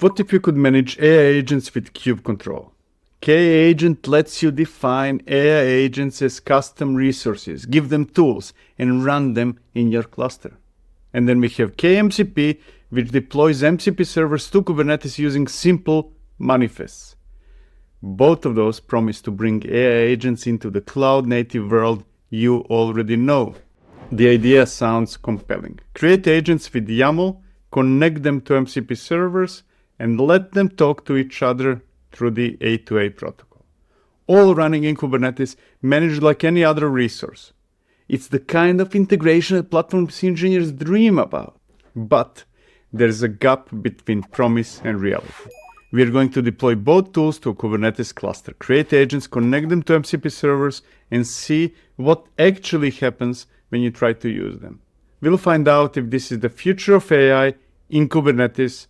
What if you could manage AI agents with kube control? Kagent lets you define AI agents as custom resources, give them tools, and run them in your cluster. And then we have kmcp, which deploys MCP servers to Kubernetes using simple manifests. Both of those promise to bring AI agents into the cloud-native world you already know. The idea sounds compelling. Create agents with YAML, connect them to MCP servers, and let them talk to each other through the A2A protocol. All running in Kubernetes, managed like any other resource. It's the kind of integration that platforms engineers dream about. But there's a gap between promise and reality. We are going to deploy both tools to a Kubernetes cluster, create agents, connect them to MCP servers, and see what actually happens when you try to use them. We'll find out if this is the future of AI in Kubernetes,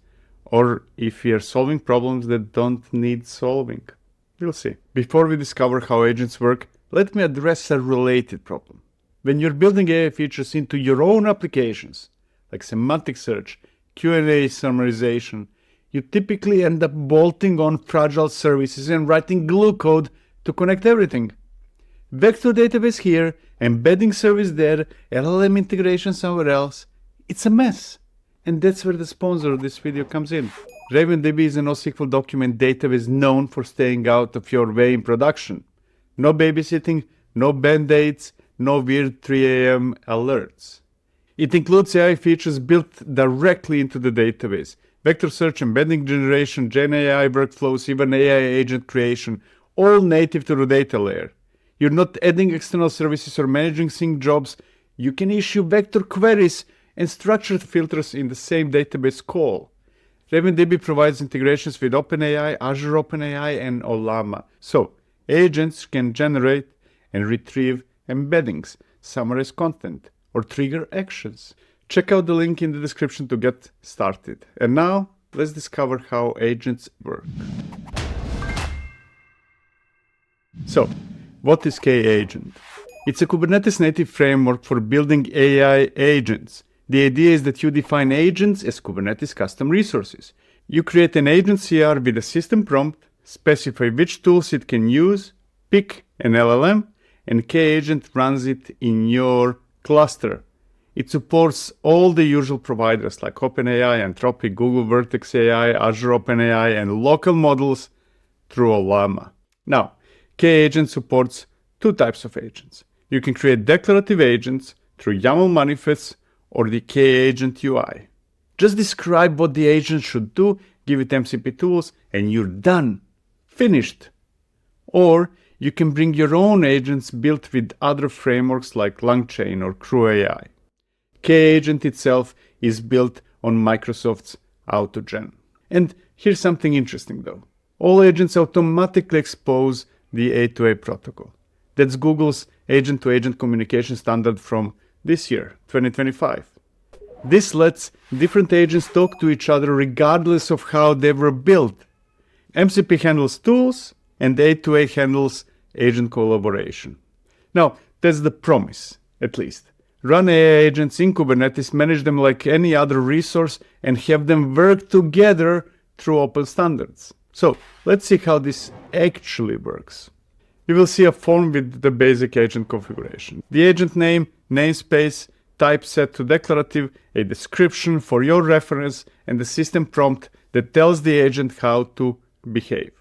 or if we are solving problems that don't need solving. We'll see. Before we discover how agents work, let me address a related problem. When you're building AI features into your own applications, like semantic search, Q&A summarization, you typically end up bolting on fragile services and writing glue code to connect everything. Vector database here, embedding service there, LLM integration somewhere else. It's a mess. And that's where the sponsor of this video comes in. RavenDB is a NoSQL document database known for staying out of your way in production. No babysitting, no band-aids, no weird 3 a.m. alerts. It includes AI features built directly into the database. Vector search, embedding generation, Gen AI workflows, even AI agent creation, all native to the data layer. You're not adding external services or managing sync jobs. You can issue vector queries and structured filters in the same database call. RavenDB provides integrations with OpenAI, Azure OpenAI, and Ollama. So, agents can generate and retrieve embeddings, summarize content, or trigger actions. Check out the link in the description to get started. And now, let's discover how agents work. So, what is kagent? It's a Kubernetes native framework for building AI agents. The idea is that you define agents as Kubernetes custom resources. You create an agent CR with a system prompt, specify which tools it can use, pick an LLM, and kagent runs it in your cluster. It supports all the usual providers like OpenAI, Anthropic, Google Vertex AI, Azure OpenAI, and local models through Ollama. Now, kagent supports two types of agents. You can create declarative agents through YAML manifests or the kagent UI. Just describe what the agent should do, give it MCP tools, and you're done. Finished. Or you can bring your own agents built with other frameworks like LangChain or Crew AI. Kagent itself is built on Microsoft's AutoGen. And here's something interesting though. All agents automatically expose the A2A protocol. That's Google's agent-to-agent communication standard from this year, 2025. This lets different agents talk to each other regardless of how they were built. MCP handles tools, and A2A handles agent collaboration. Now, that's the promise, at least. Run AI agents in Kubernetes, manage them like any other resource, and have them work together through open standards. So, let's see how this actually works. We will see a form with the basic agent configuration. The agent name, namespace, type set to declarative, a description for your reference, and the system prompt that tells the agent how to behave.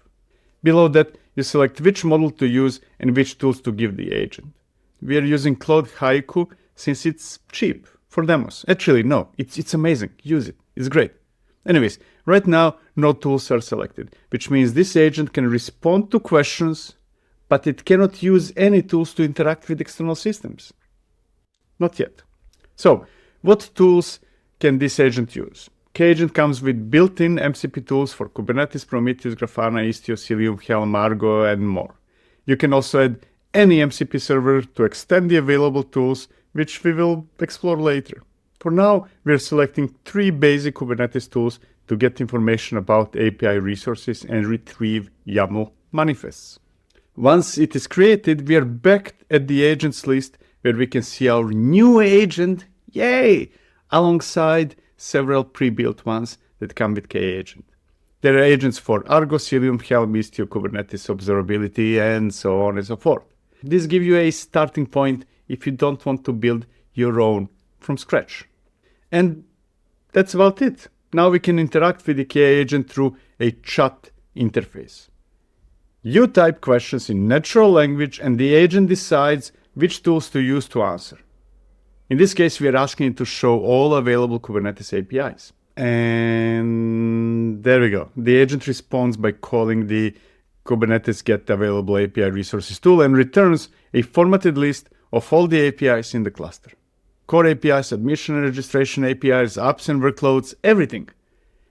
Below that, you select which model to use and which tools to give the agent. We are using Claude Haiku since it's cheap for demos. Actually, no, it's amazing. Use it. It's great. Anyways, right now, no tools are selected, which means this agent can respond to questions, but it cannot use any tools to interact with external systems. Not yet. So, what tools can this agent use? Kagent comes with built-in MCP tools for Kubernetes, Prometheus, Grafana, Istio, Cilium, Helm, Argo, and more. You can also add any MCP server to extend the available tools, which we will explore later. For now, we are selecting 3 basic Kubernetes tools to get information about API resources and retrieve YAML manifests. Once it is created, we are back at the agents list where we can see our new agent, yay, alongside several pre-built ones that come with kagent. There are agents for Argo, Cilium, Helm, Istio, Kubernetes observability, and so on and so forth. This gives you a starting point if you don't want to build your own from scratch. And that's about it. Now we can interact with the KA agent through a chat interface. You type questions in natural language and the agent decides which tools to use to answer. In this case, we are asking it to show all available Kubernetes APIs. And there we go. The agent responds by calling the Kubernetes get available API resources tool and returns a formatted list of all the APIs in the cluster. Core APIs, admission and registration APIs, apps and workloads, everything.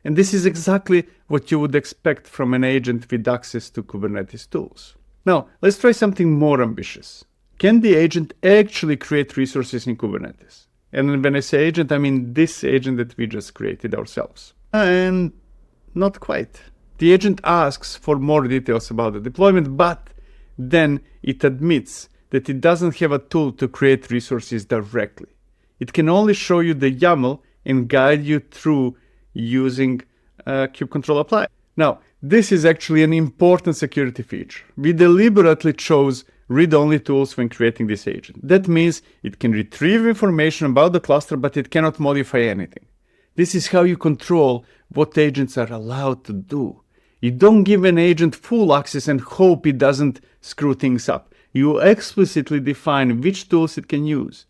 And this is exactly what you would expect from an agent with access to Kubernetes tools. Now, let's try something more ambitious. Can the agent actually create resources in Kubernetes? And when I say agent, I mean this agent that we just created ourselves. And not quite. The agent asks for more details about the deployment, but then it admits that it doesn't have a tool to create resources directly. It can only show you the YAML and guide you through using kubectl apply. Now, this is actually an important security feature. We deliberately chose read-only tools when creating this agent. That means it can retrieve information about the cluster, but it cannot modify anything. This is how you control what agents are allowed to do. You don't give an agent full access and hope it doesn't screw things up. You explicitly define which tools it can use.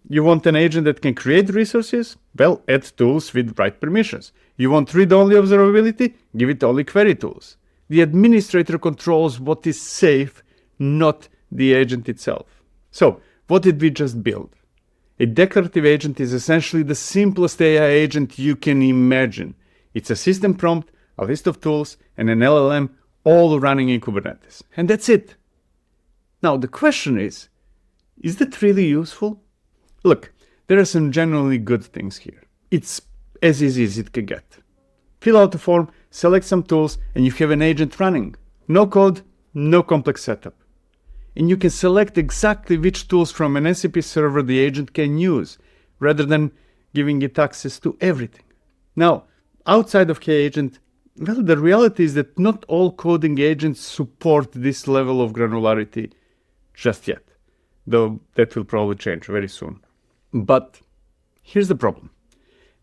You want an agent that can create resources? Well, add tools with right permissions. You want read-only observability? Give it only query tools. The administrator controls what is safe, not the agent itself. So, what did we just build? A declarative agent is essentially the simplest AI agent you can imagine. It's a system prompt, a list of tools, and an LLM all running in Kubernetes. And that's it. Now, the question is that really useful? Look, there are some genuinely good things here. It's as easy as it can get. Fill out the form, select some tools, and you have an agent running. No code, no complex setup. And you can select exactly which tools from an MCP server the agent can use, rather than giving it access to everything. Now, outside of KAgent, well, the reality is that not all coding agents support this level of granularity just yet, though that will probably change very soon. But here's the problem.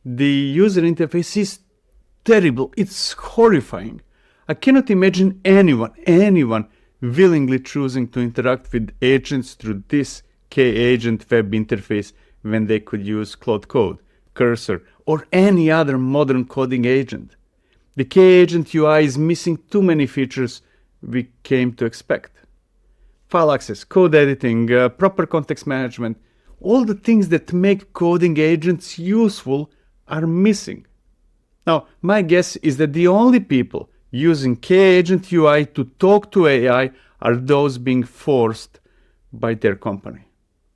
The user interface is terrible. It's horrifying. I cannot imagine anyone willingly choosing to interact with agents through this kagent web interface when they could use Claude Code, Cursor, or any other modern coding agent. The kagent UI is missing too many features we came to expect. File access, code editing, proper context management, all the things that make coding agents useful are missing. Now, my guess is that the only people using kagent UI to talk to AI are those being forced by their company.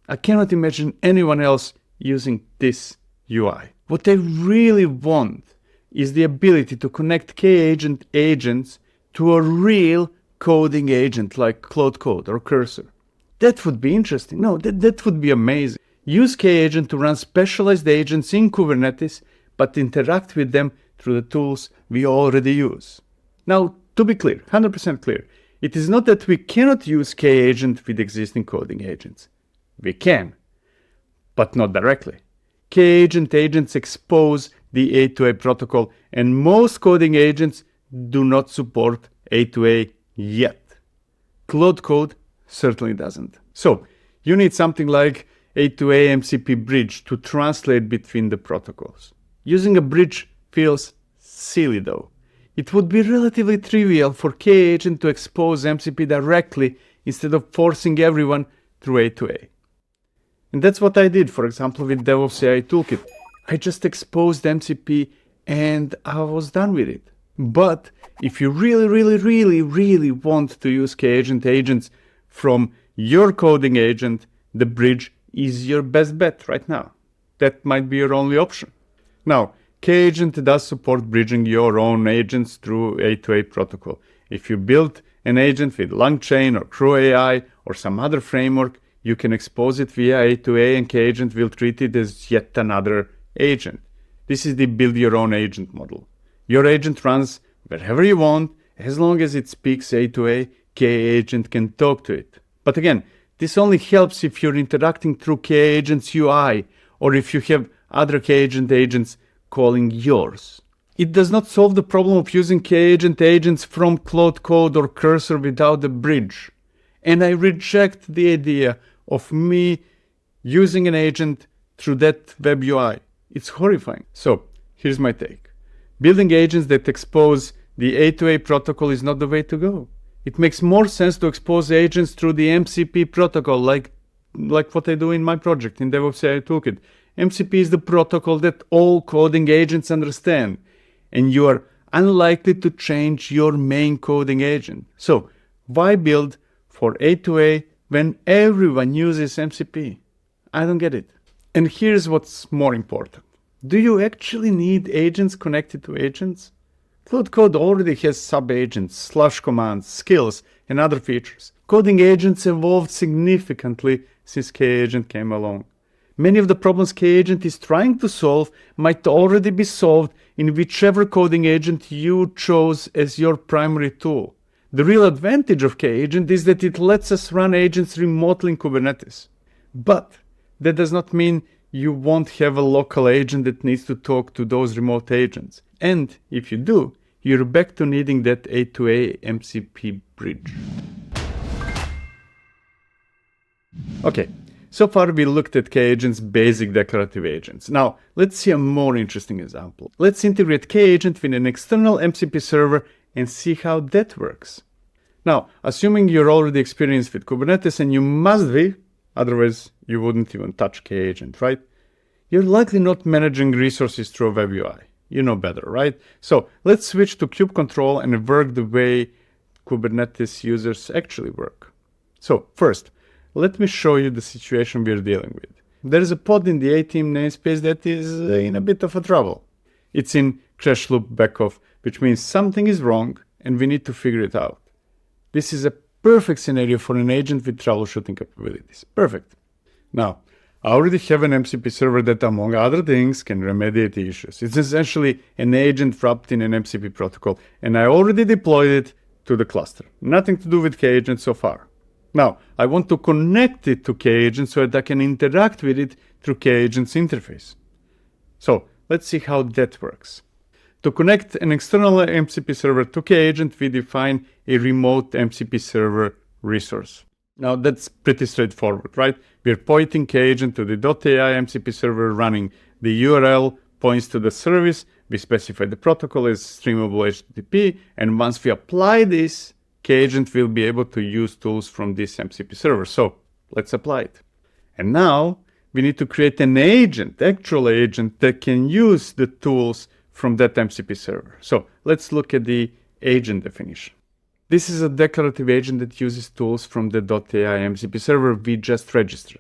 I cannot imagine anyone else using this UI. What I really want is the ability to connect kagent agents to a real coding agent like Claude Code or Cursor. That would be interesting. No, that would be amazing. Use kagent to run specialized agents in Kubernetes, but interact with them through the tools we already use. Now, to be clear, 100% clear, it is not that we cannot use kagent with existing coding agents. We can, but not directly. Kagent agents expose the A2A protocol, and most coding agents do not support A2A yet. Claude Code certainly doesn't. So, you need something like A2A MCP bridge to translate between the protocols. Using a bridge feels silly though. It would be relatively trivial for kagent to expose MCP directly instead of forcing everyone through A2A. And that's what I did, for example, with DevOps AI Toolkit. I just exposed MCP and I was done with it. But if you really want to use kagent agents from your coding agent, the bridge is your best bet right now. That might be your only option. Now, kagent does support bridging your own agents through A2A protocol. If you build an agent with LangChain or Crew AI or some other framework, you can expose it via A2A and kagent will treat it as yet another agent. This is the build your own agent model. Your agent runs Wherever you want, as long as it speaks A to A, kagent can talk to it. But again, this only helps if you're interacting through kagent's UI, or if you have other kagent agents calling yours. It does not solve the problem of using kagent agents from Claude Code or Cursor without a bridge. And I reject the idea of me using an agent through that web UI. It's horrifying. So here's my take. Building agents that expose the A to A protocol is not the way to go. It makes more sense to expose agents through the MCP protocol, like what I do in my project in DevOps AI Toolkit. MCP is the protocol that all coding agents understand, and you are unlikely to change your main coding agent. So why build for A to A when everyone uses MCP? I don't get it. And here's what's more important. Do you actually need agents connected to agents? Claude Code already has sub-agents, slash commands, skills, and other features. Coding agents evolved significantly since kagent came along. Many of the problems kagent is trying to solve might already be solved in whichever coding agent you chose as your primary tool. The real advantage of kagent is that it lets us run agents remotely in Kubernetes. But that does not mean you won't have a local agent that needs to talk to those remote agents. And if you do, you're back to needing that A to A MCP bridge. Okay, so far we looked at kagent's basic declarative agents. Now, let's see a more interesting example. Let's integrate kagent with an external MCP server and see how that works. Now, assuming you're already experienced with Kubernetes, and you must be, otherwise you wouldn't even touch kagent, right? You're likely not managing resources through a web UI. You know better, right? So let's switch to kube control and work the way Kubernetes users actually work. So first, let me show you the situation we're dealing with. There is a pod in the A-team namespace that is in a bit of a trouble. It's in crash loop backoff, which means something is wrong and we need to figure it out. This is a perfect scenario for an agent with troubleshooting capabilities. Perfect. Now, I already have an MCP server that, among other things, can remediate the issues. It's essentially an agent wrapped in an MCP protocol, and I already deployed it to the cluster. Nothing to do with kagent so far. Now, I want to connect it to kagent so that I can interact with it through kagent's interface. So let's see how that works. To connect an external MCP server to kagent, we define a remote MCP server resource. Now that's pretty straightforward, right? We're pointing kagent to the .ai MCP server running. The URL points to the service. We specify the protocol as streamable HTTP. And once we apply this, kagent will be able to use tools from this MCP server. So let's apply it. And now we need to create an agent, actual agent, that can use the tools from that MCP server. So let's look at the agent definition. This is a declarative agent that uses tools from the .ai MCP server we just registered.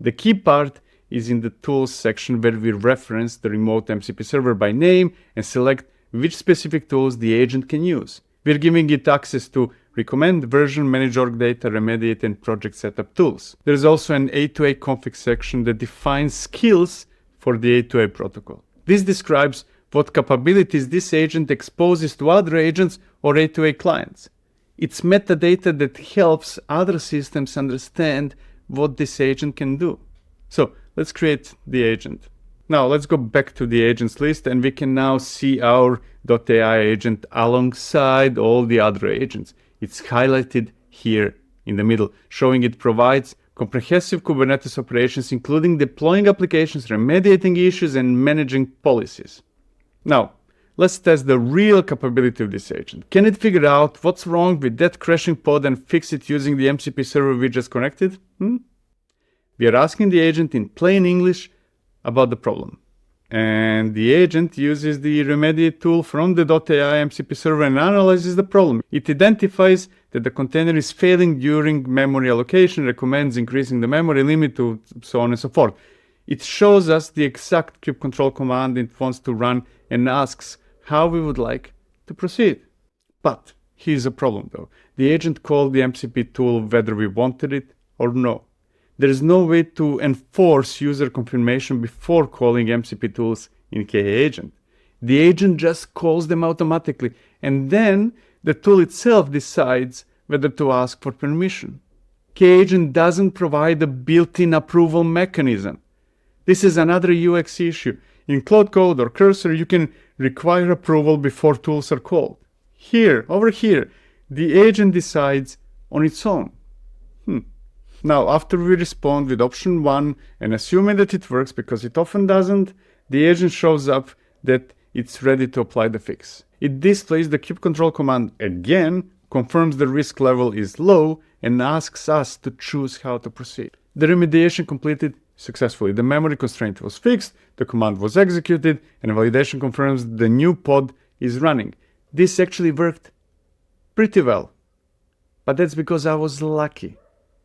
The key part is in the tools section where we reference the remote MCP server by name and select which specific tools the agent can use. We're giving it access to recommend, version, manage org data, remediate, and project setup tools. There's also an A to A config section that defines skills for the A to A protocol. This describes what capabilities this agent exposes to other agents or A to A clients. It's metadata that helps other systems understand what this agent can do. So let's create the agent. Now let's go back to the agents list, and we can now see our .ai agent alongside all the other agents. It's highlighted here in the middle, showing it provides comprehensive Kubernetes operations, including deploying applications, remediating issues, and managing policies. Now, let's test the real capability of this agent. Can it figure out what's wrong with that crashing pod and fix it using the MCP server we just connected? We are asking the agent in plain English about the problem. And the agent uses the remediate tool from the .ai MCP server and analyzes the problem. It identifies that the container is failing during memory allocation, recommends increasing the memory limit to so on and so forth. It shows us the exact kube control command it wants to run and asks how we would like to proceed. But here's a problem though. The agent called the MCP tool whether we wanted it or no. There is no way to enforce user confirmation before calling MCP tools in kagent. The agent just calls them automatically and then the tool itself decides whether to ask for permission. Kagent doesn't provide a built-in approval mechanism. This is another UX issue. In Claude Code or Cursor, you can require approval before tools are called. Here, over here, the agent decides on its own. Now, after we respond with option 1 and assuming that it works, because it often doesn't, the agent shows up that it's ready to apply the fix. It displays the kubectl command again, confirms the risk level is low, and asks us to choose how to proceed. The remediation completed successfully. The memory constraint was fixed, the command was executed, and validation confirms the new pod is running. This actually worked pretty well, but that's because I was lucky.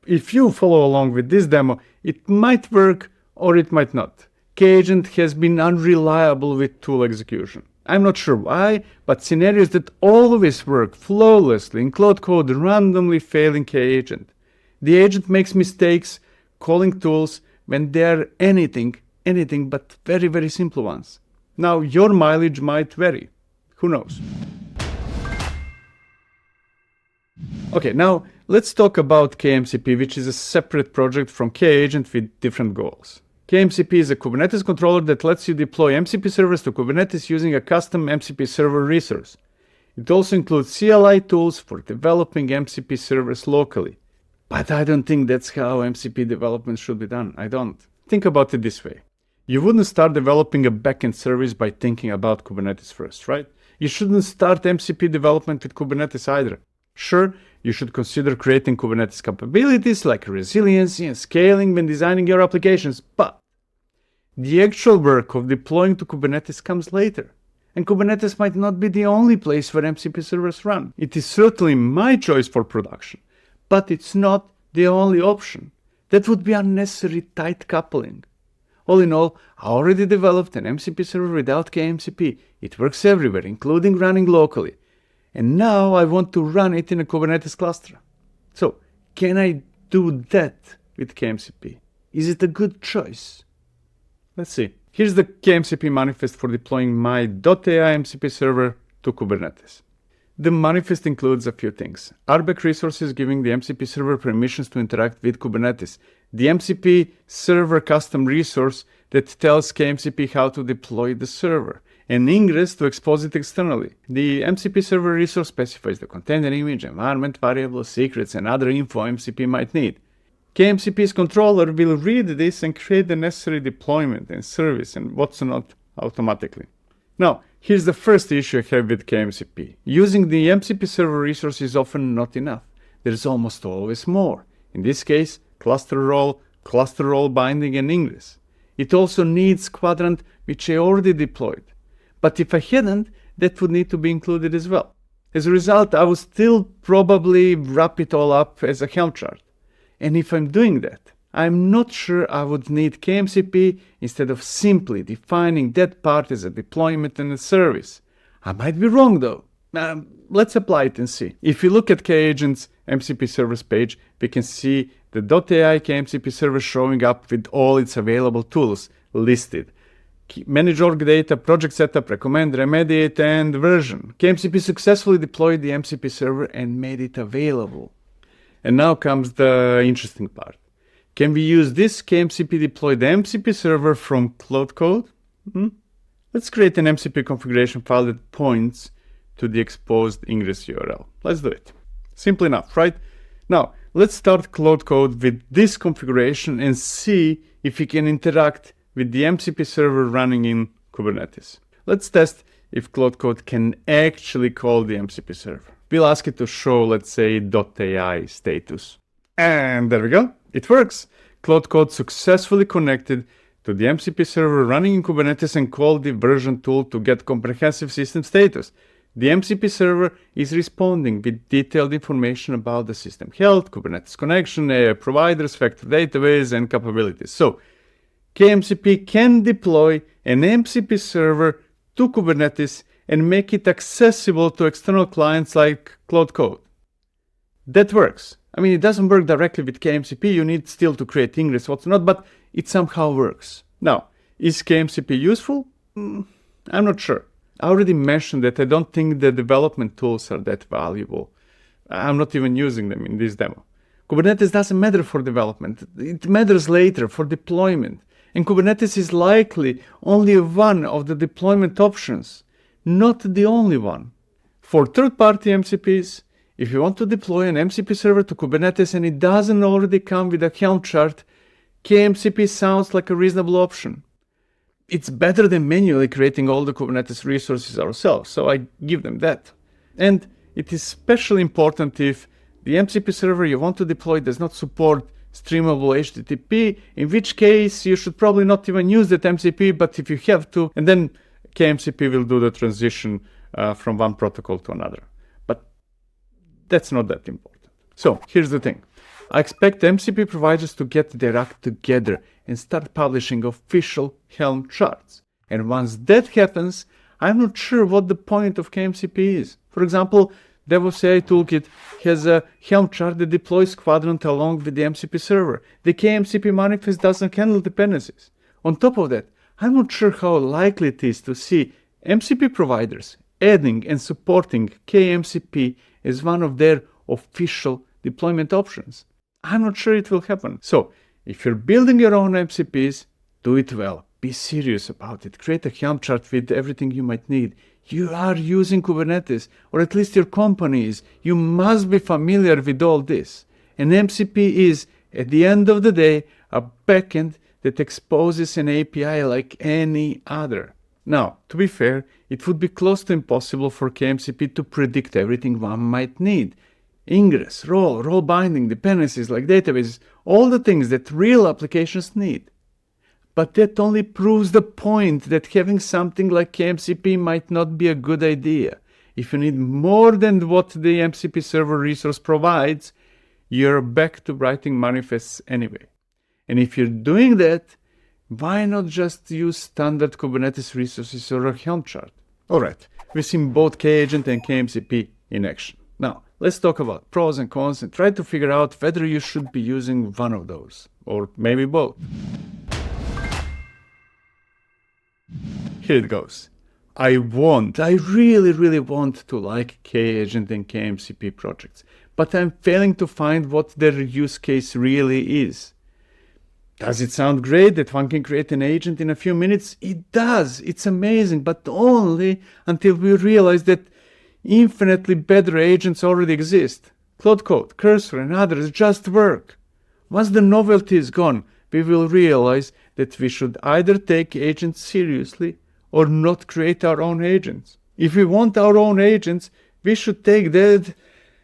If you follow along with this demo, it might work or it might not. Kagent has been unreliable with tool execution. I'm not sure why, but scenarios that always work flawlessly in Claude Code randomly fail in Kagent. The agent makes mistakes calling tools when they are anything but very, very simple ones. Now, your mileage might vary. Who knows? Okay, now let's talk about kmcp, which is a separate project from kagent with different goals. kmcp is a Kubernetes controller that lets you deploy MCP servers to Kubernetes using a custom MCP server resource. It also includes CLI tools for developing MCP servers locally. But I don't think that's how MCP development should be done. I don't. Think about it this way. You wouldn't start developing a backend service by thinking about Kubernetes first, right? You shouldn't start MCP development with Kubernetes either. Sure, you should consider creating Kubernetes capabilities like resiliency and scaling when designing your applications, but the actual work of deploying to Kubernetes comes later. And Kubernetes might not be the only place where MCP servers run. It is certainly my choice for production, but it's not the only option. That would be unnecessary tight coupling. All in all, I already developed an MCP server without kmcp. It works everywhere, including running locally. And now I want to run it in a Kubernetes cluster. So, can I do that with kmcp? Is it a good choice? Let's see. Here's the kmcp manifest for deploying my .ai MCP server to Kubernetes. The manifest includes a few things. RBAC resources giving the MCP server permissions to interact with Kubernetes. The MCP server custom resource that tells kmcp how to deploy the server. An ingress to expose it externally. The MCP server resource specifies the container image, environment variables, secrets, and other info MCP might need. kmcp's controller will read this and create the necessary deployment and service and what's not automatically. Now, here's the first issue I have with kmcp. Using the MCP server resource is often not enough. There's almost always more. In this case, cluster role binding, and ingress. It also needs quadrant, which I already deployed. But if I hadn't, that would need to be included as well. As a result, I would still probably wrap it all up as a Helm chart. And if I'm doing that, I'm not sure I would need kmcp instead of simply defining that part as a deployment and a service. I might be wrong though. Let's apply it and see. If you look at kagent's MCP servers page, we can see the .ai kmcp server showing up with all its available tools listed. Manage org data, project setup, recommend, remediate, and version. kmcp successfully deployed the MCP server and made it available. And now comes the interesting part. Can we use this kmcp deployed MCP server from Claude Code? Let's create an MCP configuration file that points to the exposed ingress URL. Let's do it. Simple enough, right? Now, let's start Claude Code with this configuration and see if we can interact with the MCP server running in Kubernetes. Let's test if Claude Code can actually call the MCP server. We'll ask it to show, let's say, .ai status. And there we go. It works. Claude Code successfully connected to the MCP server running in Kubernetes and called the version tool to get comprehensive system status. The MCP server is responding with detailed information about the system health, Kubernetes connection, AI providers, vector database, and capabilities. So, kmcp can deploy an MCP server to Kubernetes and make it accessible to external clients like Claude Code. That works. I mean, it doesn't work directly with kmcp, you need still to create ingress, what's not, but it somehow works. Now, is kmcp useful? I'm not sure. I already mentioned that I don't think the development tools are that valuable. I'm not even using them in this demo. Kubernetes doesn't matter for development. It matters later for deployment. And Kubernetes is likely only one of the deployment options, not the only one. For third-party MCPs, if you want to deploy an MCP server to Kubernetes and it doesn't already come with a Helm chart, kmcp sounds like a reasonable option. It's better than manually creating all the Kubernetes resources ourselves, so I give them that. And it is especially important if the MCP server you want to deploy does not support streamable HTTP, in which case you should probably not even use that MCP, but if you have to, and then kmcp will do the transition from one protocol to another. But that's not that important. So here's the thing. I expect MCP providers to get their act together and start publishing official Helm charts. And once that happens, I'm not sure what the point of kmcp is. For example, DevOps AI Toolkit has a Helm chart that deploys Quadrant along with the MCP server. The kmcp manifest doesn't handle dependencies. On top of that, I'm not sure how likely it is to see MCP providers adding and supporting kmcp as one of their official deployment options. I'm not sure it will happen. So, if you're building your own MCPs, do it well. Be serious about it. Create a Helm chart with everything you might need. You are using Kubernetes, or at least your company is. You must be familiar with all this. An MCP is, at the end of the day, a backend that exposes an API like any other. Now, to be fair, it would be close to impossible for kmcp to predict everything one might need. Ingress, role binding, dependencies like databases, all the things that real applications need. But that only proves the point that having something like kmcp might not be a good idea. If you need more than what the MCP server resource provides, you're back to writing manifests anyway. And if you're doing that, why not just use standard Kubernetes resources or a Helm chart? Alright, we've seen both kagent and kmcp in action. Now, let's talk about pros and cons and try to figure out whether you should be using one of those, or maybe both. Here it goes. I really want to like kagent and kmcp projects, but I'm failing to find what their use case really is. Does it sound great that one can create an agent in a few minutes? It does. It's amazing, but only until we realize that infinitely better agents already exist. Claude Code, Cursor, and others just work. Once the novelty is gone, we will realize that we should either take agents seriously or not create our own agents. If we want our own agents, we should take that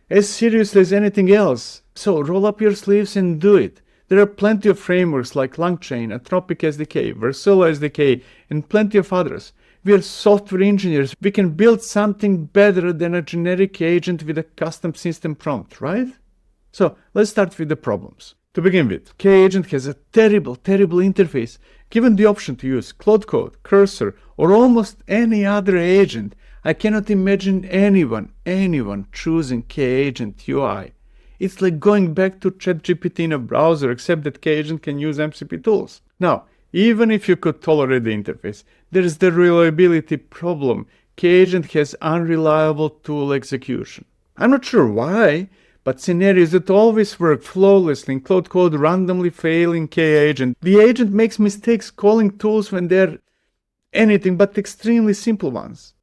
as seriously as anything else. So roll up your sleeves and do it. There are plenty of frameworks like LangChain, Anthropic SDK, Vercel SDK, and plenty of others. We are software engineers. We can build something better than a generic agent with a custom system prompt, right? So let's start with the problems. To begin with, kagent has a terrible interface. Given the option to use Claude Code, Cursor, or almost any other agent, I cannot imagine anyone choosing kagent UI. It's like going back to ChatGPT in a browser, except that kagent can use MCP tools. Now, even if you could tolerate the interface, there is the reliability problem. Kagent has unreliable tool execution. I'm not sure why, but scenarios that always work flawlessly in Claude Code randomly fail in kagent. The agent makes mistakes calling tools when they're anything but extremely simple ones.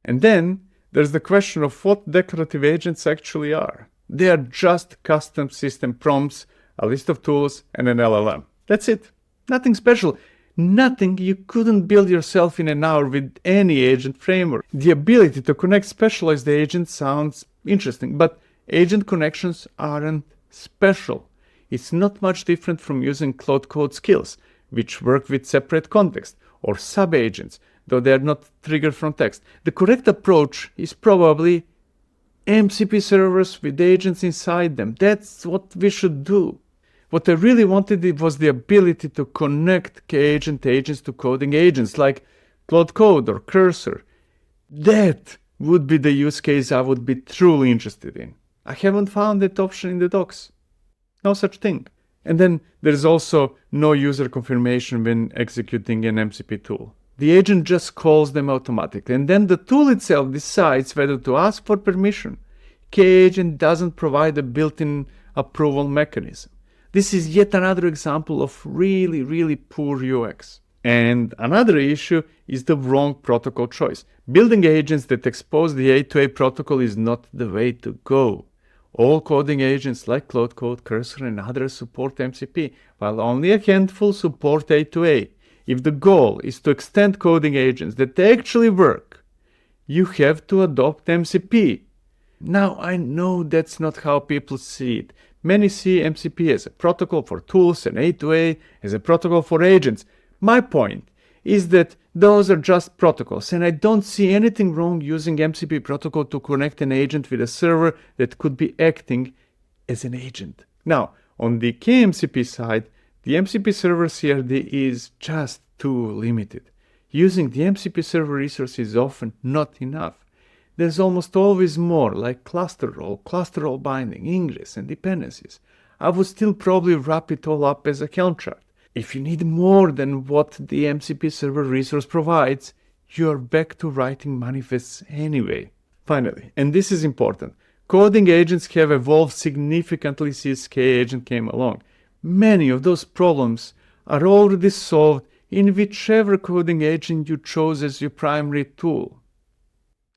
And then there's the question of what declarative agents actually are. They are just custom system prompts, a list of tools, and an LLM. That's it. Nothing special. Nothing you couldn't build yourself in an hour with any agent framework. The ability to connect specialized agents sounds interesting, but agent connections aren't special. It's not much different from using Claude Code skills, which work with separate context, or sub-agents, though they are not triggered from text. The correct approach is probably MCP servers with agents inside them. That's what we should do. What I really wanted was the ability to connect kagent agents to coding agents like Claude Code or Cursor. That would be the use case I would be truly interested in. I haven't found that option in the docs. No such thing. And then there's also no user confirmation when executing an MCP tool. The agent just calls them automatically, and then the tool itself decides whether to ask for permission. Kagent doesn't provide a built-in approval mechanism. This is yet another example of really poor UX. And another issue is the wrong protocol choice. Building agents that expose the A2A protocol is not the way to go. All coding agents like Claude Code, Cursor, and others support MCP, while only a handful support A2A. If the goal is to extend coding agents that actually work, you have to adopt MCP. Now, I know that's not how people see it. Many see MCP as a protocol for tools and A2A as a protocol for agents. My point is that those are just protocols, and I don't see anything wrong using MCP protocol to connect an agent with a server that could be acting as an agent. Now, on the kmcp side, the MCP server CRD is just too limited. Using the MCP server resource is often not enough. There's almost always more, like cluster role binding, ingress, and dependencies. I would still probably wrap it all up as a Helm chart. If you need more than what the MCP server resource provides, you're back to writing manifests anyway. Finally, and this is important, coding agents have evolved significantly since kagent came along. Many of those problems are already solved in whichever coding agent you chose as your primary tool.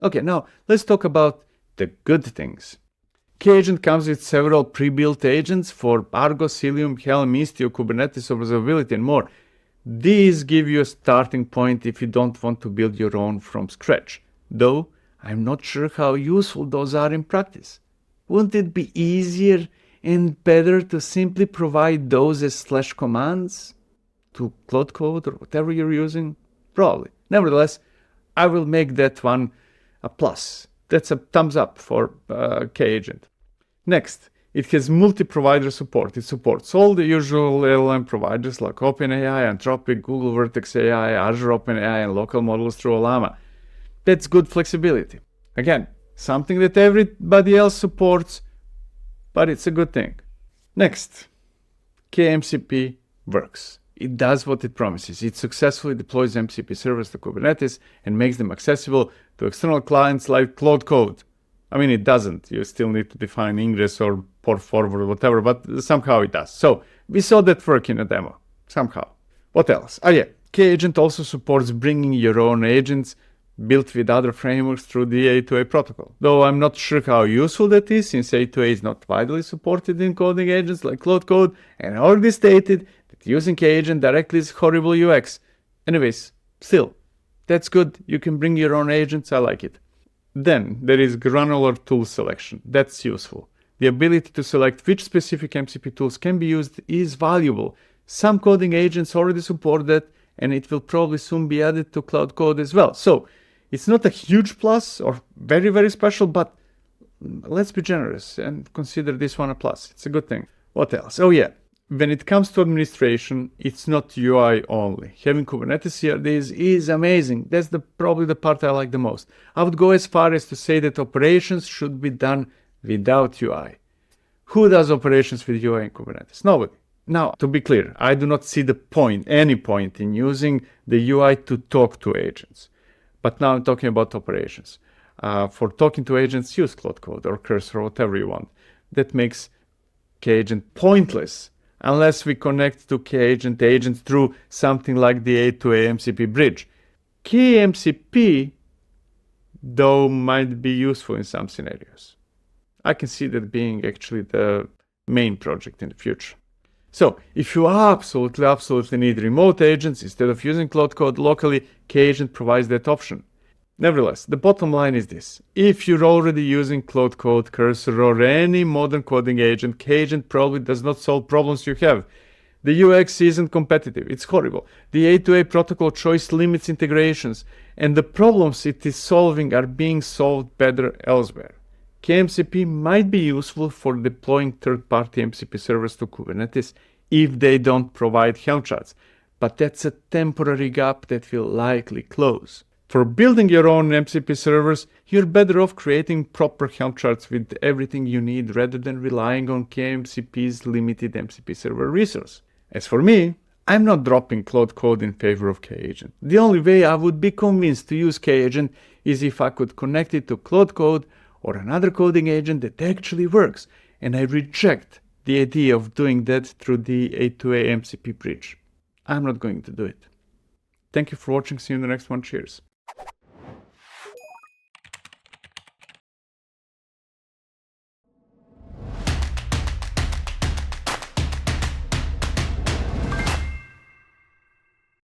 Okay, now let's talk about the good things. Kagent comes with several pre-built agents for Argo, Cilium, Helm, Istio, Kubernetes observability, and more. These give you a starting point if you don't want to build your own from scratch. Though, I'm not sure how useful those are in practice. Wouldn't it be easier and better to simply provide those as / commands to Claude Code or whatever you're using? Probably. Nevertheless, I will make that one a plus. That's a thumbs up for kagent. Next, it has multi-provider support. It supports all the usual LLM providers like OpenAI, Anthropic, Google Vertex AI, Azure OpenAI, and local models through Llama. That's good flexibility. Again, something that everybody else supports, but it's a good thing. Next, kmcp works. It does what it promises. It successfully deploys MCP servers to Kubernetes and makes them accessible to external clients like Claude Code. I mean, it doesn't. You still need to define ingress or port forward or whatever, but somehow it does. So we saw that work in a demo, somehow. What else? Oh yeah, kagent also supports bringing your own agents built with other frameworks through the A2A protocol. Though I'm not sure how useful that is, since A2A is not widely supported in coding agents like Claude Code, and I already stated that using kagent directly is horrible UX. Anyways, still, that's good. You can bring your own agents. I like it. Then there is granular tool selection. That's useful. The ability to select which specific MCP tools can be used is valuable. Some coding agents already support that, and it will probably soon be added to Claude Code as well. So it's not a huge plus or very special, but let's be generous and consider this one a plus. It's a good thing. What else? Oh yeah, when it comes to administration, it's not UI only. Having Kubernetes CRDs is amazing. That's probably the part I like the most. I would go as far as to say that operations should be done without UI. Who does operations with UI in Kubernetes? Nobody. Now, to be clear, I do not see any point in using the UI to talk to agents. But now I'm talking about operations. For talking to agents, use Claude Code or Cursor or whatever you want. That makes kagent pointless unless we connect to kagent agents through something like the A2A MCP bridge. kmcp, though, might be useful in some scenarios. I can see that being actually the main project in the future. So, if you absolutely need remote agents instead of using Claude Code locally, kagent provides that option. Nevertheless, the bottom line is this. If you're already using Claude Code, Cursor, or any modern coding agent, kagent probably does not solve problems you have. The UX isn't competitive. It's horrible. The A2A protocol choice limits integrations, and the problems it is solving are being solved better elsewhere. kmcp might be useful for deploying third-party MCP servers to Kubernetes if they don't provide Helm charts, but that's a temporary gap that will likely close. For building your own MCP servers, you're better off creating proper Helm charts with everything you need rather than relying on kmcp's limited MCP server resource. As for me, I'm not dropping Claude Code in favor of kagent. The only way I would be convinced to use kagent is if I could connect it to Claude Code or another coding agent that actually works, and I reject the idea of doing that through the A2A MCP bridge. I'm not going to do it. Thank you for watching. See you in the next one. Cheers.